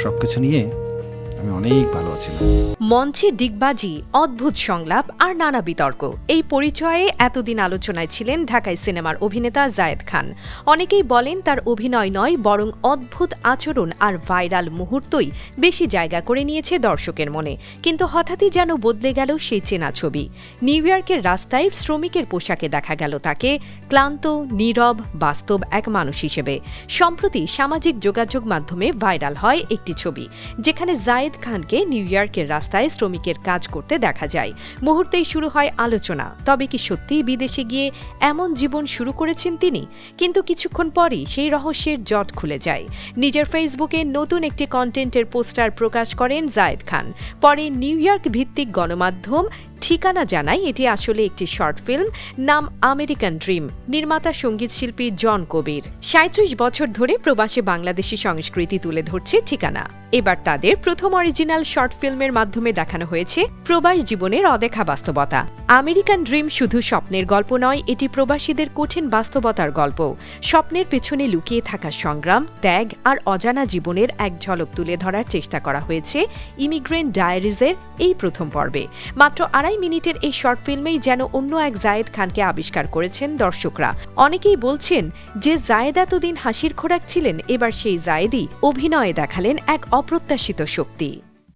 সবকিছু নিয়ে আমি অনেক ভালো আছি। মঞ্চে ডিগবাজি, অদ্ভুত সংলাপ আর নানা বিতর্ক, এই পরিচয়ে এতদিন আলোচনায় ছিলেন ঢাকাই সিনেমার অভিনেতা জায়েদ খান। অনেকেই বলেন তার অভিনয় নয়, বরং অদ্ভুত আচরণ আর ভাইরাল মুহূর্তই বেশি জায়গা করে নিয়েছে দর্শকের মনে। কিন্তু হঠাৎই যেন বদলে গেল সেই চেনা ছবি। নিউ ইয়র্কের রাস্তায় শ্রমিকের পোশাকে দেখা গেল তাকে ক্লান্ত, নীরব, বাস্তব এক মানুষ হিসেবে। সম্প্রতি সামাজিক যোগাযোগ মাধ্যমে ভাইরাল হয় একটি ছবি, যেখানে জায়েদ খানকে নিউ ইয়র্কের রাস্তায় শ্রমিকের কাজ করতে দেখা যায়। মুহূর্তেই শুরু হয় আলোচনা, তবে কি সত্যিই বিদেশে গিয়ে এমন জীবন শুরু করেছেন তিনি? কিন্তু কিছুক্ষণ পরই সেই রহস্যের জট খুলে যায়। নিজের ফেসবুকে নতুন একটি কন্টেন্টের পোস্টার প্রকাশ করেন জায়েদ খান। পরে নিউ ইয়র্ক ভিত্তিক গণমাধ্যম ঠিকানা জানায় এটি আসলে একটি শর্ট ফিল্ম, নাম আমেরিকান ড্রিম। নির্মাতা সঙ্গীতশিল্পী জন কবির। ৩৭ বছর ধরে প্রবাসে বাংলাদেশি সংস্কৃতি তুলে ধরছে ঠিকানা। এবার তাদের প্রথম অরিজিনাল শর্ট ফিল্মের মাধ্যমে দেখানো হয়েছে প্রবাস জীবনের অদেখা বাস্তবতা। আমেরিকান ড্রিম শুধু স্বপ্নের গল্প নয়, এটি প্রবাসীদের কঠিন বাস্তবতার গল্প। স্বপ্নের পেছনে লুকিয়ে থাকা সংগ্রাম, ত্যাগ আর অজানা জীবনের এক ঝলক তুলে ধরার চেষ্টা করা হয়েছে ইমিগ্রেন্ট ডায়েরিজের এই প্রথম পর্বে। মাত্র ২.৫ মিনিটের এই শর্ট ফিল্মেই যেন অন্য এক জায়েদ খানকে আবিষ্কার করেছেন দর্শকরা। অনেকেই বলছেন যে জায়েদ এতদিন হাসির খোরাক ছিলেন, এবার সেই জায়েদই অভিনয়ে দেখালেন এক অপ্রত্যাশিত শক্তি।